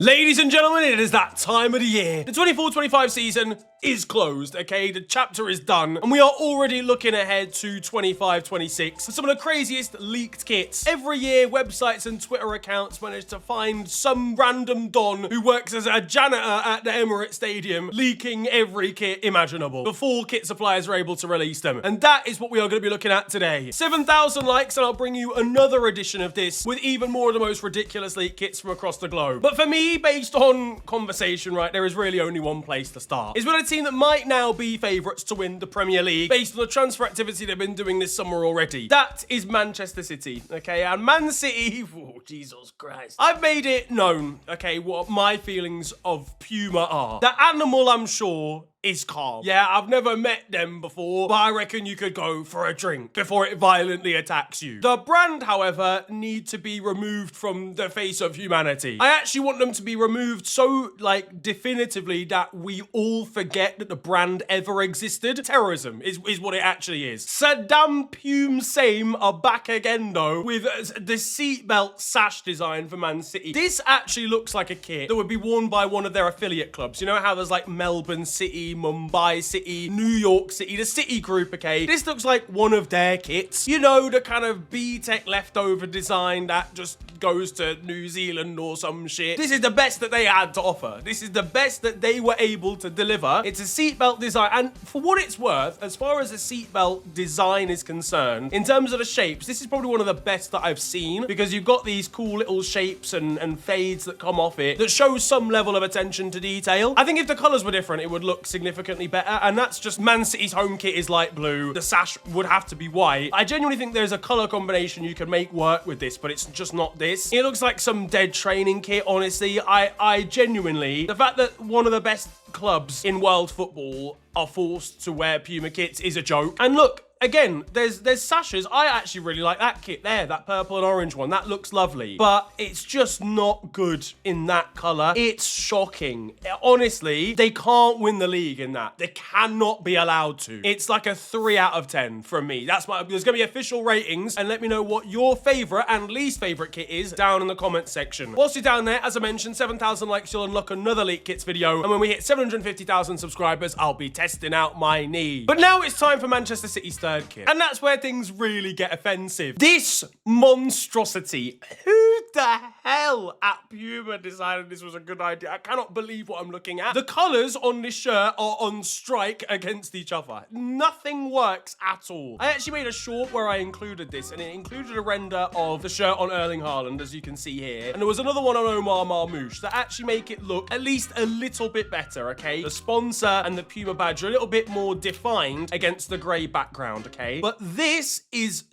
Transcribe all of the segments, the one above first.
Ladies and gentlemen, it is that time of the year. The 24-25 season is closed, okay? The chapter is done, and we are already looking ahead to 25-26 for some of the craziest leaked kits. Every year, websites and Twitter accounts manage to find some random don who works as a janitor at the Emirates Stadium, leaking every kit imaginable before kit suppliers are able to release them. And that is what we are going to be looking at today. 7,000 likes, and I'll bring you another edition of this with even more of the most ridiculous leaked kits from across the globe. But for me, based on conversation, right, there is really only one place to start. It's with a team that might now be favourites to win the Premier League based on the transfer activity they've been doing this summer already. That is Manchester City, okay? And Man City, oh, Jesus Christ. I've made it known, okay, what my feelings of Puma are. The animal, I'm sure, is calm. Yeah, I've never met them before, but I reckon you could go for a drink before it violently attacks you. The brand, however, need to be removed from the face of humanity. I actually want them to be removed so, like, definitively that we all forget that the brand ever existed. Terrorism is what it actually is. Saddam Pume same are back again, though, with the seatbelt sash design for Man City. This actually looks like a kit that would be worn by one of their affiliate clubs. You know how there's, like, Melbourne City, Mumbai City, New York City, the City Group, okay? This looks like one of their kits. You know, the kind of B-Tech leftover design that just goes to New Zealand or some shit. This is the best that they had to offer. This is the best that they were able to deliver. It's a seatbelt design, and for what it's worth, as far as the seatbelt design is concerned, in terms of the shapes, this is probably one of the best that I've seen, because you've got these cool little shapes and fades that come off it that show some level of attention to detail. I think if the colors were different, it would look significantly better, and that's just Man City's home kit is light blue. The sash would have to be white. I genuinely think there's a color combination you can make work with this, but it's just not this. It looks like some dead training kit, honestly. I genuinely, the fact that one of the best clubs in world football are forced to wear Puma kits is a joke. And look, again, there's sashes. I actually really like that kit there, that purple and orange one. That looks lovely, but it's just not good in that color. It's shocking. Honestly, they can't win the league in that. They cannot be allowed to. It's like a 3 out of 10 from me. That's my, there's gonna be official ratings, and let me know what your favorite and least favorite kit is down in the comments section. Whilst you're down there, as I mentioned, 7,000 likes, you'll unlock another leak kits video, and when we hit 750,000 subscribers, I'll be testing out my knee. But now it's time for Manchester City's third kit, and that's where things really get offensive. This monstrosity. Who the hell at Puma decided this was a good idea? I cannot believe what I'm looking at. The colors on this shirt are on strike against each other. Nothing works at all. I actually made a short where I included this, and it included a render of the shirt on Erling Haaland, as you can see here, and there was another one on Omar Marmoush that actually make it look at least a little bit better, okay? The sponsor and the Puma badge are a little bit more defined against the grey background, okay? But this is...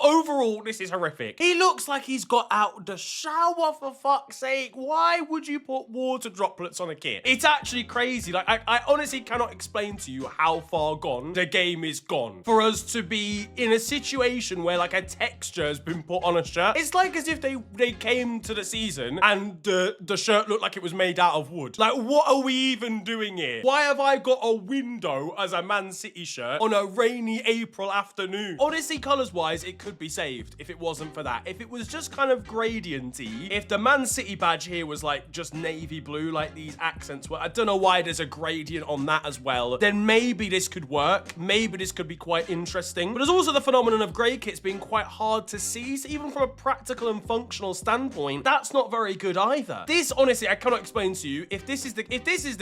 overall, this is horrific. He looks like he's got out the shower, for fuck's sake. Why would you put water droplets on a kit? It's actually crazy. Like, I honestly cannot explain to you how far gone the game is gone for us to be in a situation where, like, a texture has been put on a shirt. It's like as if they came to the season and the shirt looked like it was made out of wood. Like, what are we even doing here? Why have I got a window as a Man City shirt on a rainy April afternoon? Honestly, colors-wise, it could be saved if it wasn't for that. If it was just kind of gradienty, if the Man City badge here was like just navy blue, like these accents were, I don't know why there's a gradient on that as well, then maybe this could work. Maybe this could be quite interesting. But there's also the phenomenon of grey kits being quite hard to see. So even from a practical and functional standpoint, that's not very good either. This, honestly, I cannot explain to you. If this is the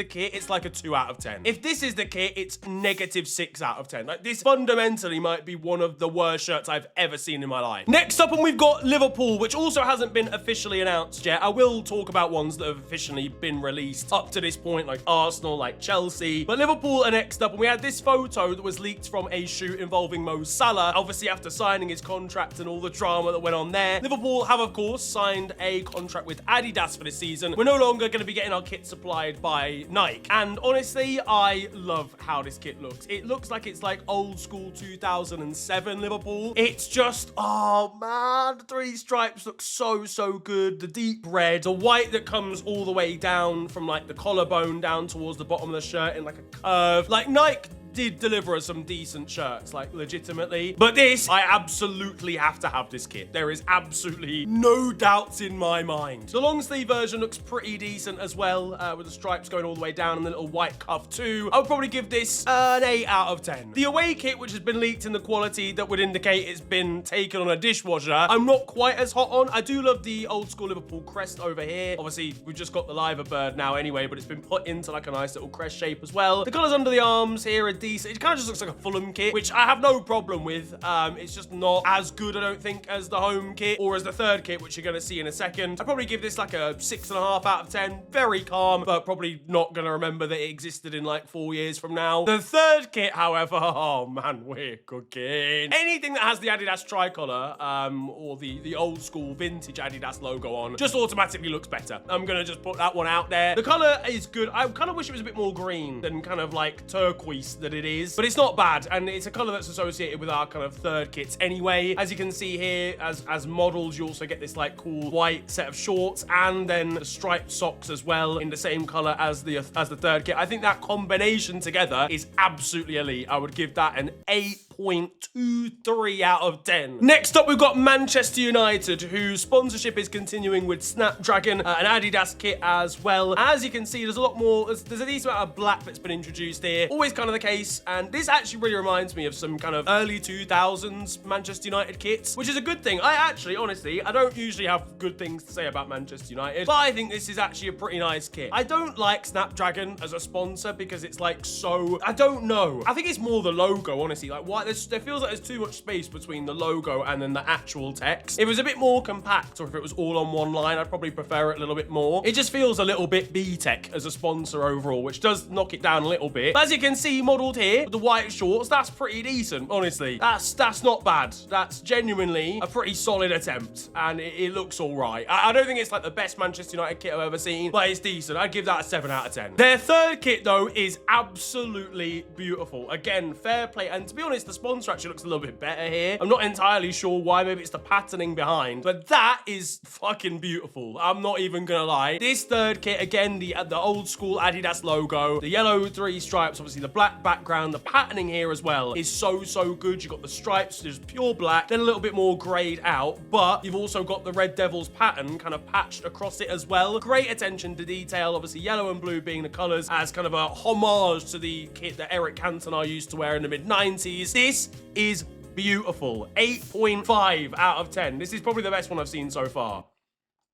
kit, it's like a 2 out of 10. If this is the kit, it's -6 out of 10. Like, this fundamentally might be one of the worst shirts I've ever seen in my life. Next up, and we've got Liverpool, which also hasn't been officially announced yet. I will talk about ones that have officially been released up to this point, like Arsenal, like Chelsea. But Liverpool are next up, and we had this photo that was leaked from a shoot involving Mo Salah, obviously after signing his contract and all the drama that went on there. Liverpool have, of course, signed a contract with Adidas for this season. We're no longer going to be getting our kit supplied by Nike. And honestly, I love how this kit looks. It looks like it's like old school 2007 Liverpool. It's just, oh man, the 3 stripes look so good. The deep red, the white that comes all the way down from like the collarbone down towards the bottom of the shirt in like a curve. Like, Nike did deliver us some decent shirts, like legitimately. But this, I absolutely have to have this kit. There is absolutely no doubts in my mind. The long sleeve version looks pretty decent as well, with the stripes going all the way down and the little white cuff too. I would probably give this an 8 out of 10. The away kit, which has been leaked in the quality that would indicate it's been taken on a dishwasher, I'm not quite as hot on. I do love the old school Liverpool crest over here. Obviously, we've just got the liver bird now anyway, but it's been put into like a nice little crest shape as well. The colours under the arms here are decent. It kind of just looks like a Fulham kit, which I have no problem with. It's just not as good, I don't think, as the home kit or as the third kit, which you're going to see in a second. I'd probably give this like a 6.5 out of 10. Very calm, but probably not going to remember that it existed in like 4 years from now. The third kit, however, oh man, we're cooking. Anything that has the Adidas tricolour, or the old school vintage Adidas logo on, just automatically looks better. I'm going to just put that one out there. The colour is good. I kind of wish it was a bit more green than kind of like turquoise that it is, but it's not bad, and it's a colour that's associated with our kind of third kits anyway. As you can see here, as models, you also get this like cool white set of shorts and then the striped socks as well in the same colour as the third kit. I think that combination together is absolutely elite. I would give that an 8.23 out of 10. Next up, we've got Manchester United, whose sponsorship is continuing with Snapdragon, an Adidas kit as well. As you can see, there's a lot more, there's a decent amount of black that's been introduced here. Always kind of the case, and this actually really reminds me of some kind of early 2000s Manchester United kits, which is a good thing. Honestly, I don't usually have good things to say about Manchester United, but I think this is actually a pretty nice kit. I don't like Snapdragon as a sponsor because it's like so, I don't know. I think it's more the logo, honestly. Like, why there feels like there's too much space between the logo and then the actual text. If it was a bit more compact, or if it was all on one line, I'd probably prefer it a little bit more. It just feels a little bit B-Tech as a sponsor overall, which does knock it down a little bit. But as you can see, modeled here with the white shorts, that's pretty decent, honestly. That's not bad. That's genuinely a pretty solid attempt, and it looks all right. I don't think it's like the best Manchester United kit I've ever seen, but it's decent. I'd give that a 7 out of 10. Their third kit, though, is absolutely beautiful. Again, fair play. And to be honest, the sponsor actually looks a little bit better here. I'm not entirely sure why. Maybe it's the patterning behind, but that is fucking beautiful. I'm not even gonna lie. This third kit, again, the old school Adidas logo, the yellow 3 stripes, obviously the black background, the patterning here as well is so good. You've got the stripes, just pure black, then a little bit more grayed out, but you've also got the Red Devils pattern kind of patched across it as well. Great attention to detail, obviously yellow and blue being the colors as kind of a homage to the kit that Eric Cantona used to wear in the mid-90s. This is beautiful. 8.5 out of 10. This is probably the best one I've seen so far.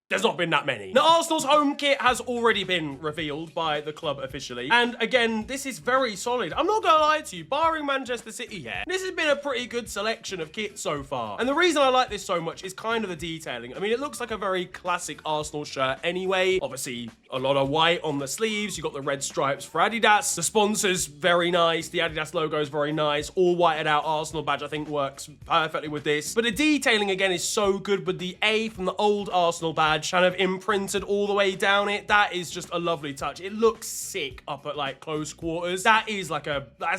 There's not been that many. Now, Arsenal's home kit has already been revealed by the club officially. And again, this is very solid. I'm not gonna lie to you, barring Manchester City here, this has been a pretty good selection of kits so far. And the reason I like this so much is kind of the detailing. I mean, it looks like a very classic Arsenal shirt anyway. Obviously, a lot of white on the sleeves. You've got the red stripes for Adidas. The sponsor's very nice. The Adidas logo is very nice. All whited out Arsenal badge, I think, works perfectly with this. But the detailing, again, is so good with the A from the old Arsenal badge kind of imprinted all the way down it. That is just a lovely touch. It looks sick up at like close quarters. That's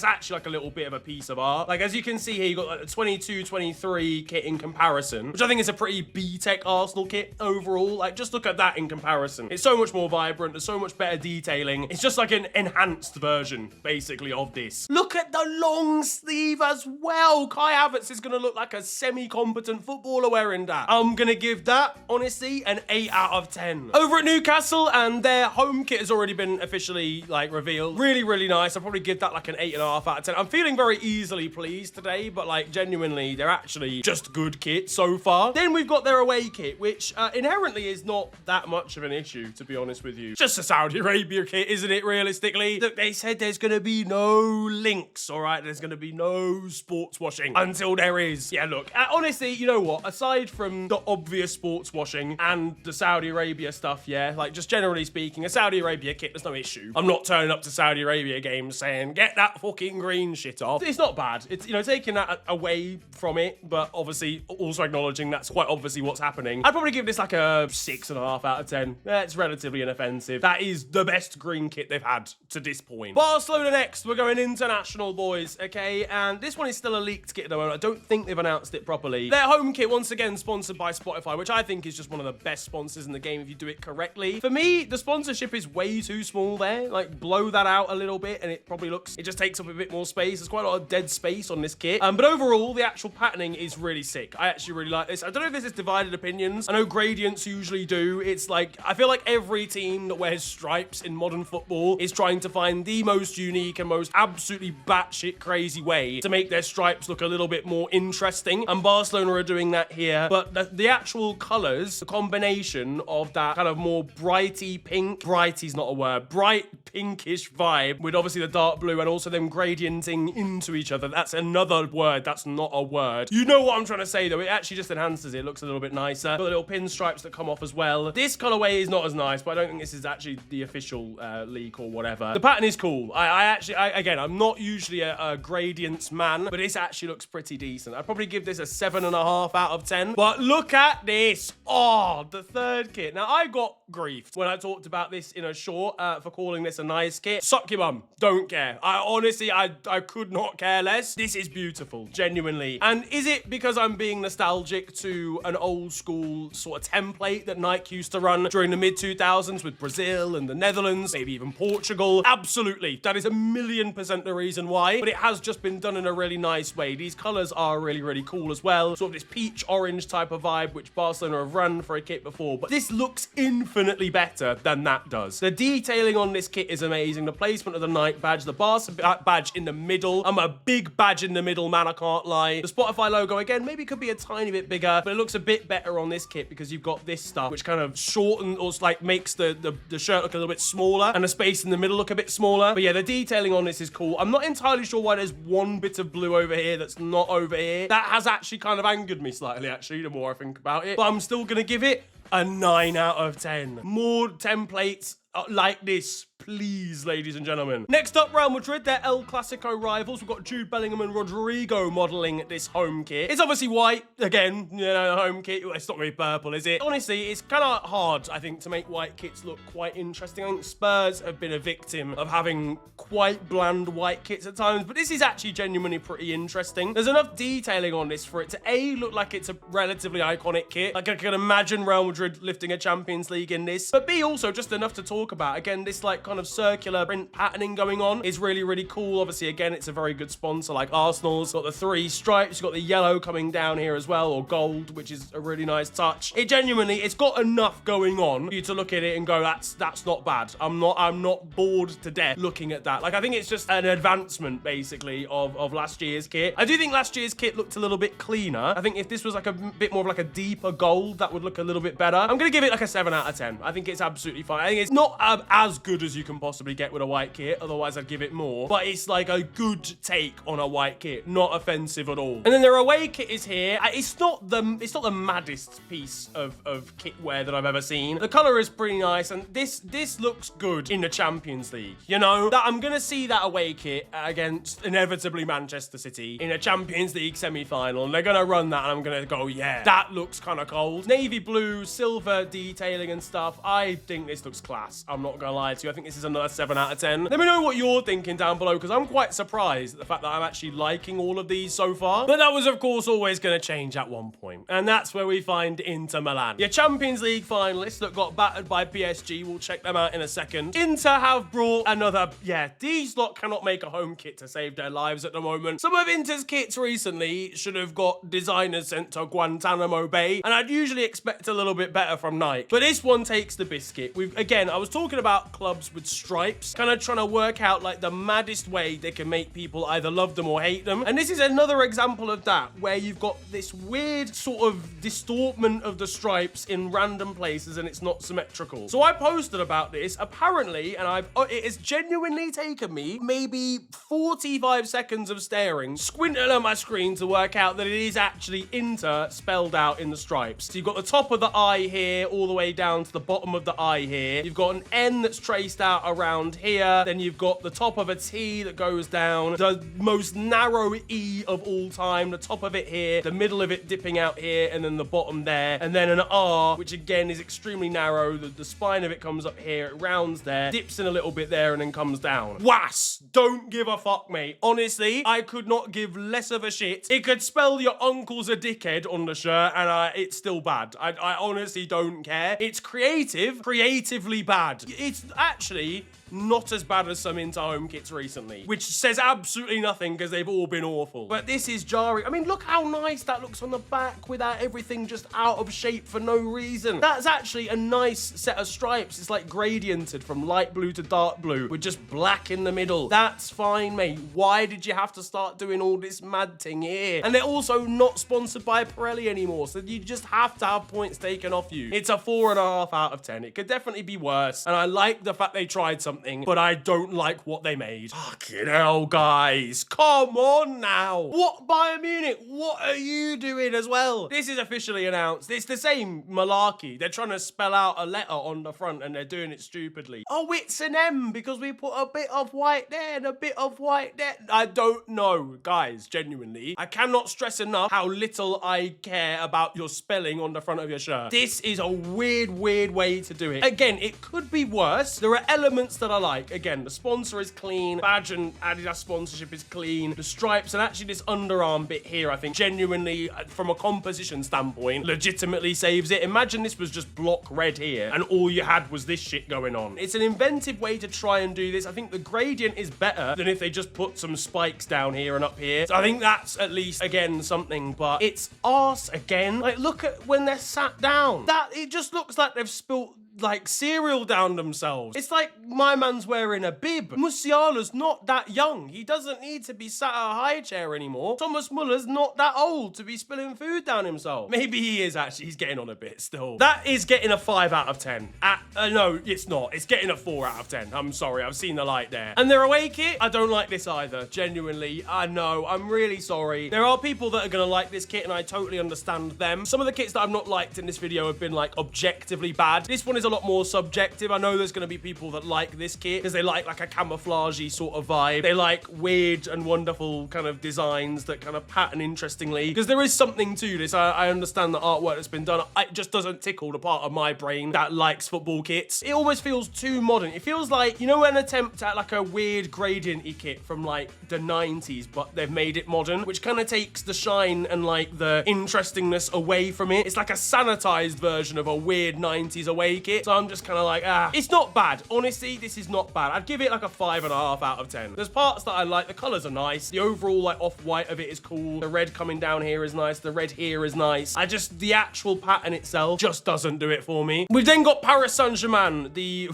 actually like a little bit of a piece of art. Like, as you can see here, you've got like the 22-23 kit in comparison, which I think is a pretty B-Tech Arsenal kit overall. Like, just look at that in comparison. It's so much more vibrant. There's so much better detailing. It's just like an enhanced version, basically, of this. Look at the long sleeve as well. Kai Havertz is going to look like a semi-competent footballer wearing that. I'm going to give that, honestly, an 8 out of 10. Over at Newcastle, and their home kit has already been officially like revealed. Really nice. I'll probably give that like an 8.5 out of 10. I'm feeling very easily pleased today, but like genuinely, they're actually just good kits so far. Then we've got their away kit, which inherently is not that much of an issue, to be honest with you. It's just a Saudi Arabia kit, isn't it, realistically? Look, they said there's gonna be no links, all right? There's gonna be no sports washing until there is. Yeah, look, honestly, you know what? Aside from the obvious sports washing and the Saudi Arabia stuff, yeah, like just generally speaking, a Saudi Arabia kit, there's no issue. I'm not turning up to Saudi Arabia games saying, get that fucking green shit off. It's not bad. It's, you know, taking that away from it, but obviously also acknowledging that's quite obviously what's happening. I'd probably give this like a 6.5 out of 10. It's relatively inoffensive. That is the best green kit they've had to this point. Barcelona next. We're going international, boys, okay? And this one is still a leaked kit at the moment. I don't think they've announced it properly. Their home kit, once again, sponsored by Spotify, which I think is just one of the best best sponsors in the game if you do it correctly. For me, the sponsorship is way too small there. Like, blow that out a little bit and it probably looks, it just takes up a bit more space. There's quite a lot of dead space on this kit. But overall, the actual patterning is really sick. I actually really like this. I don't know if this is divided opinions. I know gradients usually do. It's like, I feel like every team that wears stripes in modern football is trying to find the most unique and most absolutely batshit crazy way to make their stripes look a little bit more interesting. And Barcelona are doing that here. But the actual colors, the combination of that kind of more brighty pink, brighty's not a word, bright pinkish vibe with obviously the dark blue and also them gradienting into each other. That's another word. That's not a word. You know what I'm trying to say though. It actually just enhances it. It looks a little bit nicer. Got the little pinstripes that come off as well. This colorway is not as nice, but I don't think this is actually the official leak or whatever. The pattern is cool. Again, I'm not usually a gradients man, but this actually looks pretty decent. I'd probably give this a 7.5 out of 10. But look at this. Oh, the third kit. Now, I got griefed when I talked about this in a short for calling this a nice kit. Suck your mum. Don't care. I could not care less. This is beautiful, genuinely. And is it because I'm being nostalgic to an old school sort of template that Nike used to run during the mid-2000s with Brazil and the Netherlands, maybe even Portugal? Absolutely. That is 1,000,000% the reason why. But it has just been done in a really nice way. These colors are really, really cool as well. Sort of this peach orange type of vibe, which Barcelona have run for a kit before. But this looks infinitely better than that does. The detailing on this kit is amazing. The placement of the Nike badge, the Barca badge in the middle. I'm a big badge in the middle, man, I can't lie. The Spotify logo, again, maybe could be a tiny bit bigger, but it looks a bit better on this kit because you've got this stuff, which kind of shortens or like makes the shirt look a little bit smaller and the space in the middle look a bit smaller. But yeah, the detailing on this is cool. I'm not entirely sure why there's one bit of blue over here that's not over here. That has actually kind of angered me slightly, actually, the more I think about it. But I'm still going to give it a 9 out of 10. More templates like this, please, ladies and gentlemen. Next up, Real Madrid, they're El Clasico rivals. We've got Jude Bellingham and Rodrigo modeling this home kit. It's obviously white. Again, you know, home kit. It's not really purple, is it? Honestly, it's kind of hard, I think, to make white kits look quite interesting. I think Spurs have been a victim of having quite bland white kits at times, but this is actually genuinely pretty interesting. There's enough detailing on this for it to A, look like it's a relatively iconic kit. Like, I can imagine Real Madrid lifting a Champions League in this, but B, also just enough to talk about. Again, this like kind of circular print patterning going on is really, really cool. Obviously, again, it's a very good sponsor like Arsenal's. Got the 3 stripes, you've got the yellow coming down here as well, or gold, which is a really nice touch. It genuinely, it's got enough going on for you to look at it and go, that's not bad. I'm not bored to death looking at that. Like, I think it's just an advancement, basically, of last year's kit. I do think last year's kit looked a little bit cleaner. I think if this was like a bit more of like a deeper gold, that would look a little bit better. I'm gonna give it like a 7 out of 10. I think it's absolutely fine. I think it's not as good as you can possibly get with a white kit, otherwise I'd give it more, but it's like a good take on a white kit, not offensive at all. And then their away kit is here. It's not the maddest piece of kit wear that I've ever seen. The color is pretty nice, and this looks good in the Champions League. You know, that I'm gonna see that away kit against inevitably Manchester City in a Champions League semi-final, and they're gonna run that, and I'm gonna go, yeah, that looks kind of cold. Navy blue, silver detailing and stuff. I think this looks class. I'm not gonna lie to you. I think this is another 7 out of 10. Let me know what you're thinking down below, because I'm quite surprised at the fact that I'm actually liking all of these so far. But that was, of course, always going to change at one point. And that's where we find Inter Milan. Your Champions League finalists that got battered by PSG. We'll check them out in a second. Inter have brought another... Yeah, these lot cannot make a home kit to save their lives at the moment. Some of Inter's kits recently should have got designers sent to Guantanamo Bay, and I'd usually expect a little bit better from Nike. But this one takes the biscuit. Again, I was talking about clubs with stripes, kind of trying to work out like the maddest way they can make people either love them or hate them. And this is another example of that, where you've got this weird sort of distortment of the stripes in random places and it's not symmetrical. So I posted about this, apparently, and it has genuinely taken me maybe 45 seconds of staring, squinting at my screen to work out that it is actually Inter spelled out in the stripes. So you've got the top of the I here all the way down to the bottom of the I here. You've got an N that's traced out about around here. Then you've got the top of a T that goes down, the most narrow E of all time, the top of it here, the middle of it dipping out here, and then the bottom there, and then an R, which again is extremely narrow. The spine of it comes up here, it rounds there, dips in a little bit there, and then comes down. Was! Don't give a fuck, mate. Honestly, I could not give less of a shit. It could spell your uncle's a dickhead on the shirt, and it's still bad. I honestly don't care. It's creatively bad. It's actually not as bad as some Inter-home kits recently, which says absolutely nothing because they've all been awful. But this is jarring. I mean, look how nice that looks on the back without everything just out of shape for no reason. That's actually a nice set of stripes. It's like gradiented from light blue to dark blue with just black in the middle. That's fine, mate. Why did you have to start doing all this mad thing here? And they're also not sponsored by Pirelli anymore, so you just have to have points taken off you. It's a 4.5 out of 10. It could definitely be worse, and I like the fact they tried something, but I don't like what they made. Fucking hell, guys. Come on now. What, Bayern Munich? What are you doing as well? This is officially announced. It's the same malarkey. They're trying to spell out a letter on the front and they're doing it stupidly. Oh, it's an M because we put a bit of white there and a bit of white there. I don't know, guys, genuinely. I cannot stress enough how little I care about your spelling on the front of your shirt. This is a weird way to do it. Again, it could be worse. There are elements that I like. Again, the sponsor is clean. Badge and Adidas sponsorship is clean. The stripes and actually this underarm bit here, I think genuinely, from a composition standpoint, legitimately saves it. Imagine this was just block red here and all you had was this shit going on. It's an inventive way to try and do this. I think the gradient is better than if they just put some spikes down here and up here. So I think that's at least, again, something, but it's arse again. Like, look at when they're sat down. It just looks like they've spilt like cereal down themselves. It's like my man's wearing a bib. Musiala's not that young. He doesn't need to be sat at a high chair anymore. Thomas Muller's not that old to be spilling food down himself. Maybe he is actually. He's getting on a bit still. That is getting a 5 out of 10. No, it's not. It's getting a 4 out of 10. I'm sorry. I've seen the light there. And their away kit, I don't like this either. Genuinely, I know. I'm really sorry. There are people that are going to like this kit and I totally understand them. Some of the kits that I've not liked in this video have been like objectively bad. This one is a lot more subjective. I know there's going to be people that like this kit because they like a camouflagey sort of vibe. They like weird and wonderful kind of designs that kind of pattern interestingly, because there is something to this. I understand the artwork that's been done. It just doesn't tickle the part of my brain that likes football kits. It almost feels too modern. It feels like, you know, an attempt at like a weird gradient-y kit from like the 90s, but they've made it modern, which kind of takes the shine and like the interestingness away from it. It's like a sanitized version of a weird 90s away kit. So I'm just kind of like, it's not bad. Honestly, this is not bad. I'd give it like a 5.5 out of 10. There's parts that I like. The colors are nice. The overall like off-white of it is cool. The red coming down here is nice. The red here is nice. The actual pattern itself just doesn't do it for me. We've then got Paris Saint-Germain, the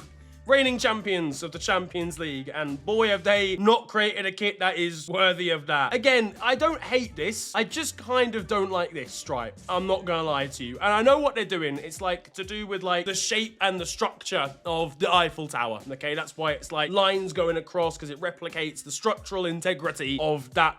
reigning champions of the Champions League, and boy have they not created a kit that is worthy of that. Again, I don't hate this. I just kind of don't like this stripe. I'm not gonna lie to you. And I know what they're doing. It's like to do with like the shape and the structure of the Eiffel Tower. Okay, that's why it's like lines going across, because it replicates the structural integrity of that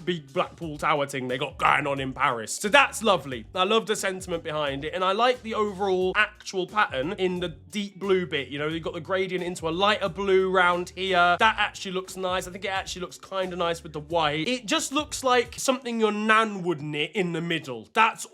big Blackpool Tower thing they got going on in Paris. So that's lovely. I love the sentiment behind it, and I like the overall actual pattern in the deep blue bit. You know, you've got the gradient into a lighter blue round here. That actually looks nice. I think it actually looks kind of nice with the white. It just looks like something your nan would knit in the middle. That's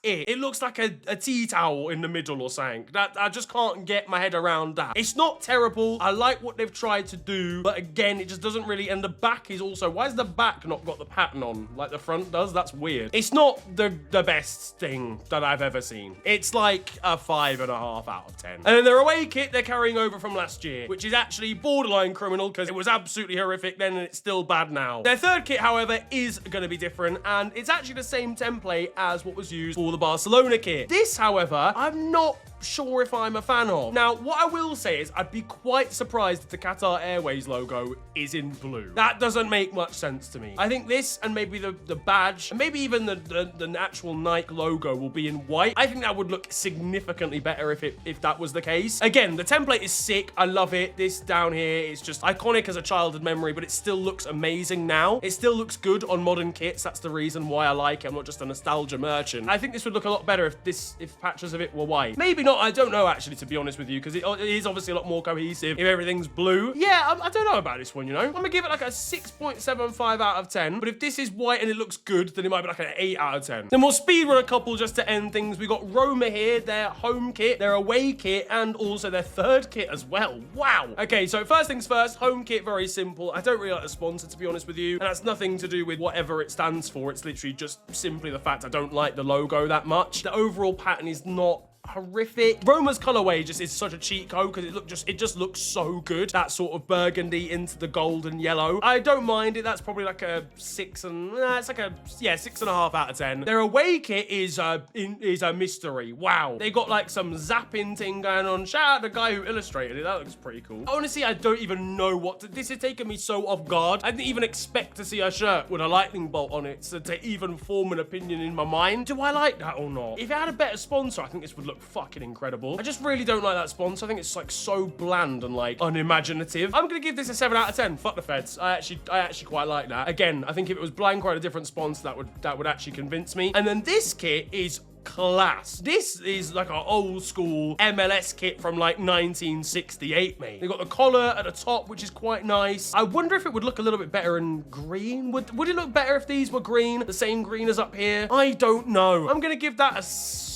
it. It looks like a tea towel in the middle or something. I just can't get my head around that. It's not terrible. I like what they've tried to do, but again, it just doesn't really, and the back is also, why is the back not got the pattern on like the front does? That's weird. It's not the best thing that I've ever seen. It's like a 5.5 out of 10. And then their away kit, they're carrying over from last year, which is actually borderline criminal because it was absolutely horrific then and it's still bad now. Their third kit, however, is going to be different, and it's actually the same template as what was used for the Barcelona kit. This, however, I'm not sure if I'm a fan of. Now, what I will say is I'd be quite surprised if the Qatar Airways logo is in blue. That doesn't make much sense to me. I think this and maybe the badge and maybe even the actual Nike logo will be in white. I think that would look significantly better if that was the case. Again, the template is sick. I love it. This down here is just iconic as a childhood memory, but it still looks amazing now. It still looks good on modern kits. That's the reason why I like it. I'm not just a nostalgia merchant. I think this would look a lot better if patches of it were white. Maybe not. I don't know, actually, to be honest with you, because it is obviously a lot more cohesive if everything's blue. Yeah, I don't know about this one, you know? I'm gonna give it like a 6.75 out of 10, but if this is white and it looks good, then it might be like an 8 out of 10. Then we'll speedrun a couple just to end things. We got Roma here, their home kit, their away kit, and also their third kit as well. Wow. Okay, so first things first, home kit, very simple. I don't really like the sponsor, to be honest with you, and that's nothing to do with whatever it stands for. It's literally just simply the fact I don't like the logo that much. The overall pattern is not horrific. Roma's colorway just is such a cheat code because it just looks so good. That sort of burgundy into the gold and yellow. I don't mind it. That's probably like a 6.5 out of 10. Their away kit is a mystery. Wow. They got like some zapping thing going on. Shout out the guy who illustrated it. That looks pretty cool. Honestly, I don't even know this has taken me so off guard. I didn't even expect to see a shirt with a lightning bolt on it to even form an opinion in my mind. Do I like that or not? If it had a better sponsor, I think this would look fucking incredible. I just really don't like that sponsor. I think it's like so bland and like unimaginative. I'm gonna give this a 7 out of 10. Fuck the feds. I actually quite like that. Again, I think if it was blank or had a different sponsor, that would actually convince me. And then this kit is class. This is like an old school MLS kit from like 1968, mate. They got the collar at the top, which is quite nice. I wonder if it would look a little bit better in green. Would it look better if these were green? The same green as up here? I don't know. I'm gonna give that a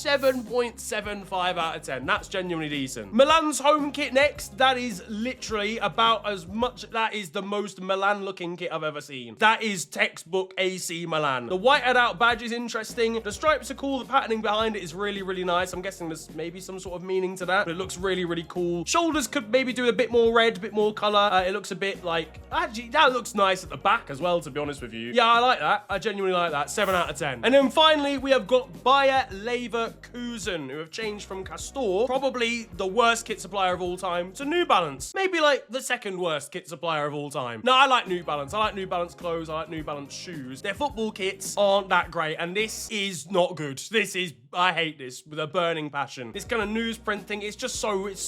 7.75 out of 10. That's genuinely decent. Milan's home kit next. That is literally about as much. That is the most Milan looking kit I've ever seen. That is textbook AC Milan. The whited out badge is interesting. The stripes are cool. The patterning behind it is really, really nice. I'm guessing there's maybe some sort of meaning to that, but it looks really, really cool. Shoulders could maybe do a bit more red, a bit more color. It looks a bit like, actually, that looks nice at the back as well, to be honest with you. Yeah, I like that. I genuinely like that. 7 out of 10. And then finally, we have got Bayer Leverkusen, who have changed from Castor, probably the worst kit supplier of all time, to New Balance. Maybe like the second worst kit supplier of all time. No, I like New Balance. I like New Balance clothes. I like New Balance shoes. Their football kits aren't that great, and this is not good. This is, I hate this with a burning passion. This kind of newsprint thing, it's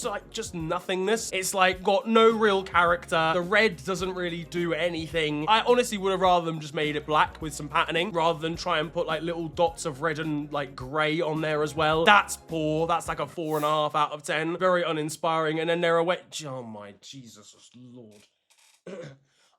like just nothingness. It's like got no real character. The red doesn't really do anything. I honestly would have rather them just made it black with some patterning rather than try and put like little dots of red and like gray on there as well. That's poor. That's like a 4.5 out of 10. Very uninspiring. And then they're away. Oh my Jesus Lord.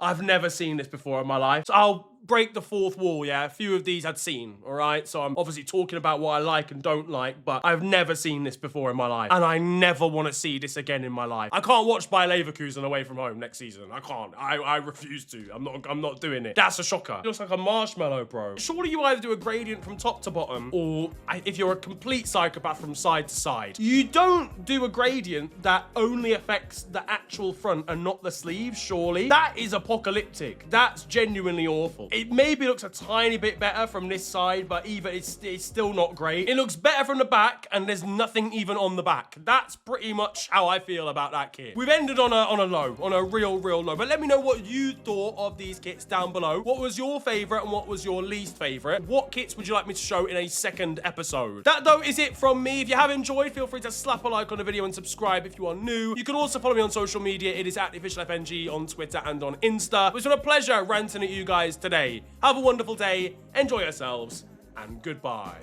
I've never seen this before in my life. So I'll break the fourth wall, yeah? A few of these I'd seen, all right? So I'm obviously talking about what I like and don't like, but I've never seen this before in my life. And I never want to see this again in my life. I can't watch Bayer Leverkusen away from home next season. I can't. I refuse to. I'm not doing it. That's a shocker. It looks like a marshmallow, bro. Surely you either do a gradient from top to bottom, or if you're a complete psychopath, from side to side. You don't do a gradient that only affects the actual front and not the sleeves, surely. That is apocalyptic. That's genuinely awful. It maybe looks a tiny bit better from this side, but even it's still not great. It looks better from the back, and there's nothing even on the back. That's pretty much how I feel about that kit. We've ended on a low, on a real low. But let me know what you thought of these kits down below. What was your favorite and what was your least favorite? What kits would you like me to show in a second episode? That, though, is it from me. If you have enjoyed, feel free to slap a like on the video and subscribe if you are new. You can also follow me on social media. It is @theofficialfng on Twitter and on Insta. It's been a pleasure ranting at you guys today. Have a wonderful day, enjoy yourselves, and goodbye.